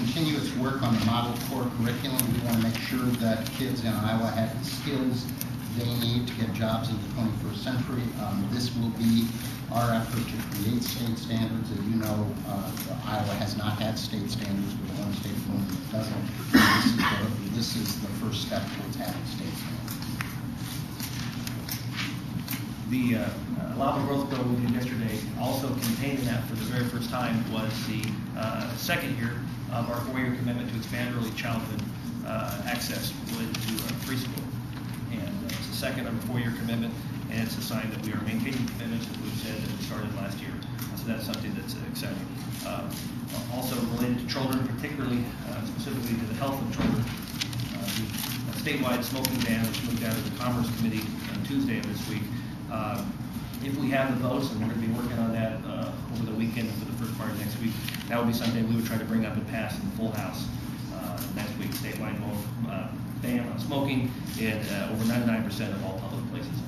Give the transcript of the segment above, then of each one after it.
continue its work on the model core curriculum. We want to make sure that kids in Iowa have the skills they need to get jobs in the 21st century. This will be our effort to create state standards. As you know, Iowa has not had state standards. We're one state only that doesn't. This is the first step towards having state standards. The allowable growth bill we did yesterday also contained in that for the very first time was the second year of our 4-year commitment to expand early childhood access related to preschool. And it's the second of a 4-year commitment, and it's a sign that we are maintaining commitments that we've said that we started last year. So that's something that's exciting. Also related to children, particularly specifically to the health of children, the statewide smoking ban, which moved out of the Commerce Committee on Tuesday of this week. If we have the votes, and we're going to be working on that over the weekend for the first part of next week, that would be something we would try to bring up and pass in the full House next week. Statewide ban on smoking in over 99% of all public places in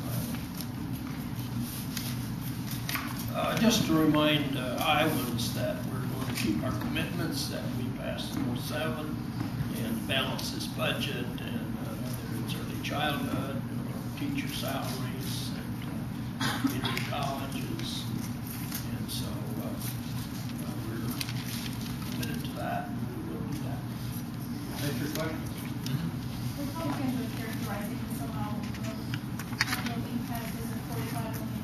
Iowa. Just to remind Iowans that we're going to keep our commitments that we passed in 07 and balance this budget, and whether it's early childhood or teacher salaries, community colleges, and so we're committed to that, and we will do that. That's your question? Republicans are characterizing this allowable growth bill being passed as a $45 million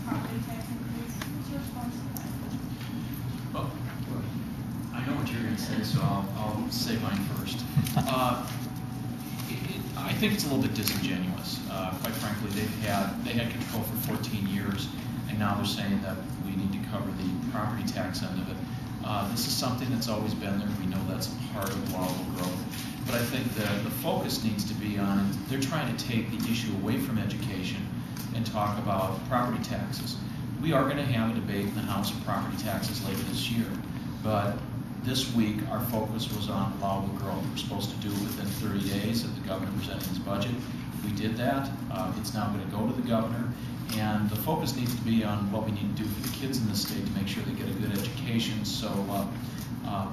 property tax increase. What's your response to that? Well, I know what you're going to say, so I'll say mine first. I think it's a little bit disingenuous. Quite frankly, they had control for 14 years, and now they're saying that we need to cover the property tax end of it. This is something that's always been there. We know that's part of allowable growth. But I think the focus needs to be on, they're trying to take the issue away from education and talk about property taxes. We are going to have a debate in the House of property taxes later this year, but this week our focus was on allowable growth. We're supposed to do it within 30 days of the governor presenting his budget. We did that. It's now going to go to the governor, and the focus needs to be on what we need to do for the kids in this state to make sure they get a good education, so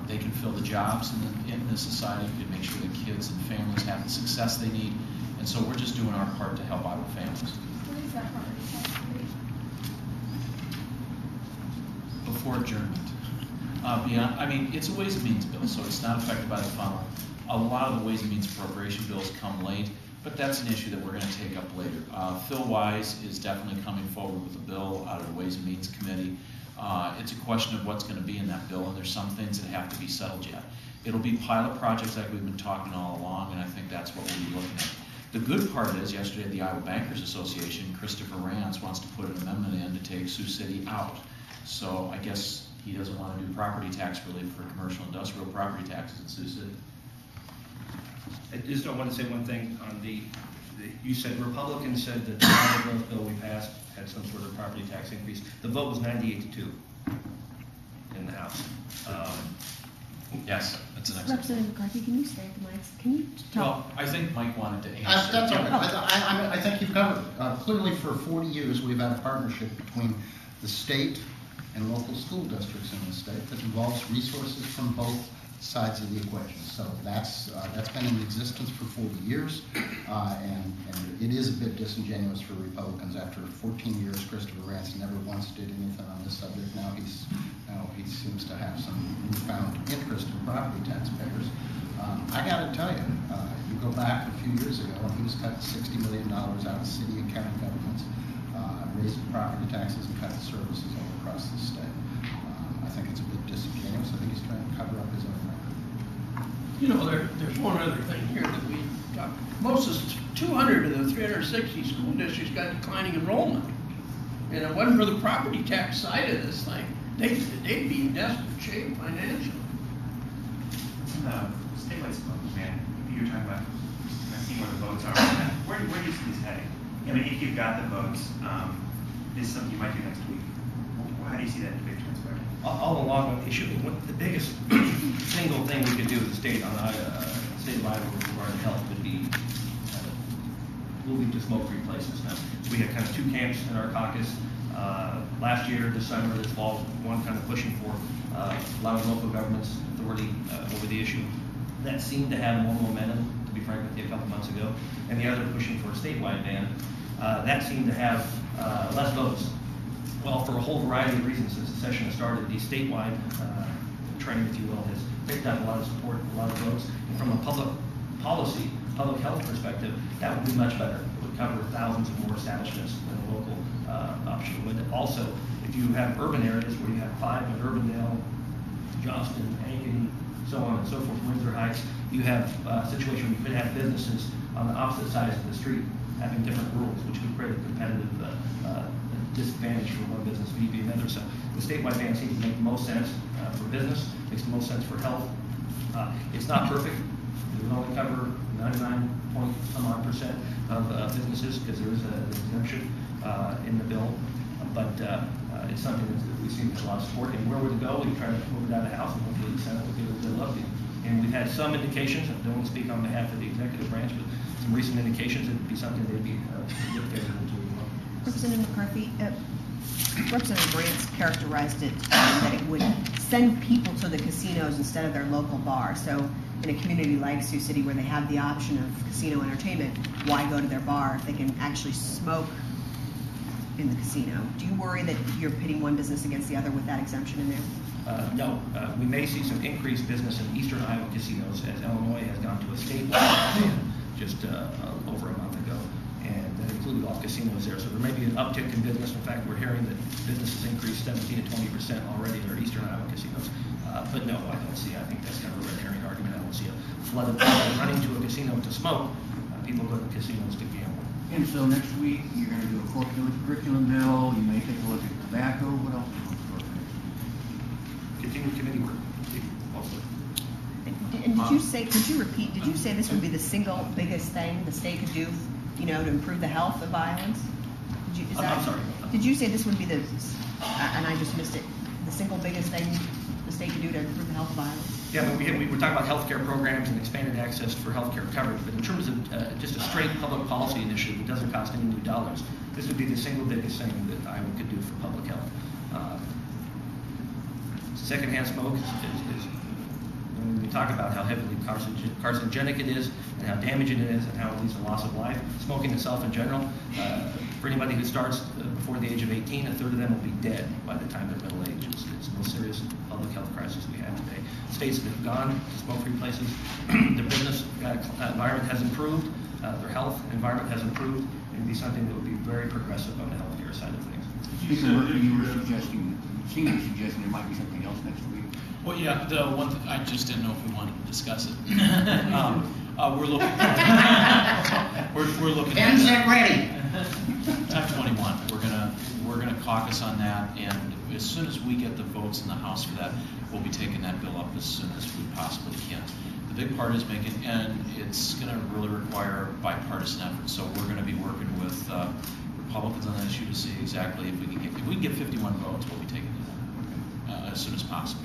they can fill the jobs in this society, to make sure that kids and families have the success they need. And so we're just doing our part to help Iowa families. What is that property tax increase? Before adjournment. Beyond, I mean, it's a Ways and Means bill, so it's not affected by the funnel. A lot of the Ways and Means appropriation bills come late, but that's an issue that we're going to take up later. Phil Wise is definitely coming forward with a bill out of the Ways and Means Committee. It's a question of what's going to be in that bill, and there's some things that have to be settled yet. It'll be pilot projects like we've been talking all along, and I think that's what we'll be looking at. The good part is, yesterday at the Iowa Bankers Association, Christopher Rance wants to put an amendment in to take Sioux City out. So I guess he doesn't want to do property tax relief for commercial industrial property taxes in Sioux City. I just don't want to say one thing on you said Republicans said that the allowable growth bill we passed had some sort of property tax increase. The vote was 98-2 in the House. Yes, that's an excellent. Representative McCarthy, can you stay at the mics? Can you talk? Well, I think Mike wanted to answer. That's all right. I think you've covered it. Clearly, for 40 years, we've had a partnership between the state and local school districts in the state that involves resources from both sides of the equation. So that's been in existence for 40 years, and it is a bit disingenuous for Republicans. After 14 years, Christopher Rance never once did anything on this subject. Now he seems to have some newfound interest in property taxpayers. I got to tell you, you go back a few years ago, and he was cutting $60 million out of city and county governments, raising property taxes and cutting services all across the state. I think it's a bit disingenuous. I think he's trying to cover up his own record. You know, there's one other thing here that we got. Most of 200 of the 360 school districts got declining enrollment. And if it wasn't for the property tax side of this thing, they'd be in desperate shape financially. Statewide smoking ban, you're talking about seeing where the votes are. Where do you see this heading? I mean, if you've got the votes, this is something you might do next week. How do you see that debate transpiring? All along on the issue, the biggest single thing we could do as a state on state of Iowa regarding health would be moving to smoke-free places. Now, we had kind of two camps in our caucus. Last year, this summer, this fall, one kind of pushing for allowing local governments authority over the issue. That seemed to have more momentum, to be frank with you, a couple months ago, and the other pushing for a statewide ban. That seemed to have less votes. Well, for a whole variety of reasons, since the session has started, the statewide trend, if you will, has picked up a lot of support, a lot of votes. And from a public policy, public health perspective, that would be much better. It would cover thousands of more establishments than a local option would. Also, if you have urban areas where you have 5 in Urbandale, Johnston, Ankeny, so on and so forth, Windsor Heights, you have a situation where you could have businesses on the opposite sides of the street having different rules, which could create a competitive disadvantage for one business vis-a-vis another. So the statewide ban seems to make the most sense for business, makes the most sense for health. It's not perfect. It would only cover 99.some% of businesses because there is an exemption in the bill. But it's something that we seem to have a lot of support. And where would it go? We try to move it out of the House and hopefully the Senate will give it their love to. And we've had some indications, I don't want to speak on behalf of the executive branch, but some recent indications it would be something they'd be favorable to as well. Representative McCarthy, Representative Grants characterized it that it would send people to the casinos instead of their local bar. So in a community like Sioux City where they have the option of casino entertainment, why go to their bar if they can actually smoke in the casino? Do you worry that you're pitting one business against the other with that exemption in there? No. We may see some increased business in eastern Iowa casinos as Illinois has gone to a statewide ban just over a month ago. And that included all casinos there. So there may be an uptick in business. In fact, we're hearing that business has increased 17 to 20% already in our eastern Iowa casinos. But no, I don't see. I think that's kind of a red herring argument. I don't see a flood of people running to a casino to smoke. People go to casinos to gamble. And so next week, you're going to do a curriculum bill. You may take a look at tobacco. What else? Continued committee work. Also. And did you say, could you repeat, did you say this would be the single biggest thing the state could do, you know, to improve the health of Iowans? I'm sorry. Did you say this would be the, and I just missed it, the single biggest thing the state could do to improve the health of Iowans? Yeah, but we were talking about healthcare programs and expanded access for healthcare coverage. But in terms of just a straight public policy initiative that doesn't cost any new dollars, this would be the single biggest thing that Iowa could do for public health. Secondhand smoke is when we talk about how heavily carcinogenic it is and how damaging it is and how it leads to loss of life. Smoking itself in general, for anybody who starts before the age of 18, a third of them will be dead by the time they're middle aged. It's the most serious public health crisis we have today. States that have gone to smoke-free places, their business environment has improved, their health environment has improved, and it would be something that would be very progressive on the healthcare side of things. Speaking of work, you were suggesting, suggesting there might be something else next week. Well, yeah, the one thing, I just didn't know if we wanted to discuss it. We're looking. we're looking. Pens at ready. Time 21. We're gonna caucus on that, and as soon as we get the votes in the House for that, we'll be taking that bill up as soon as we possibly can. The big part is making, and it's going to really require bipartisan effort. So we're going to be working with Republicans on that issue to see exactly if we can get 51 votes, we'll be taking it as soon as possible.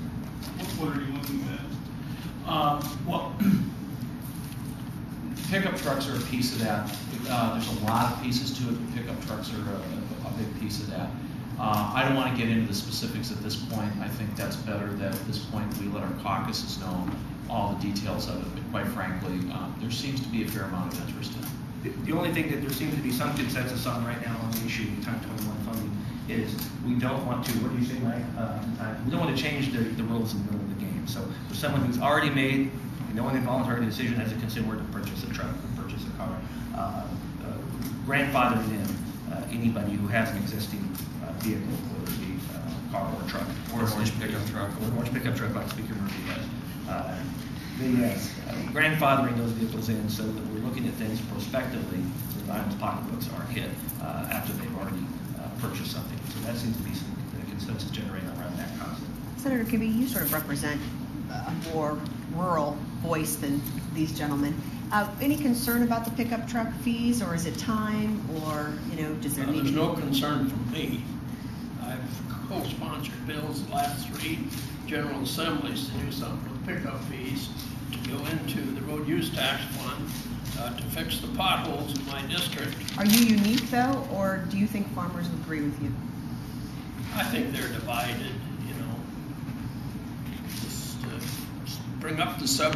What are you looking at? Well, pickup trucks are a piece of that. There's a lot of pieces to it, but pickup trucks are a big piece of that. I don't want to get into the specifics at this point. I think that's better that at this point we let our caucuses know all the details of it. But quite frankly, there seems to be a fair amount of interest in it. The only thing that there seems to be some consensus on right now on the issue of Time 21 funding is we don't want to, what do you say, Mike? We don't want to change the rules in the middle of the game. So for someone who's already made an involuntary decision as a consumer to purchase a truck or purchase a car, grandfathering in anybody who has an existing vehicle, whether it be a car or a truck. Or an orange pickup truck. Or an orange pickup truck like Speaker Murphy has. Grandfathering those vehicles in so that we're looking at things prospectively so that Iowa's pocketbooks aren't hit after they've already purchased something. So that seems to be some consensus generated around that concept. Senator Kibbe, you sort of represent a more rural voice than these gentlemen. Any concern about the pickup truck fees, or is it time, or does there need to be? There's no concern from me. I've co-sponsored bills the last 3 General Assemblies to do something with pickup fees, to go into the road use tax fund, to fix the potholes in my district. Are you unique though, or do you think farmers would agree with you? I think they're divided, Just bring up the subject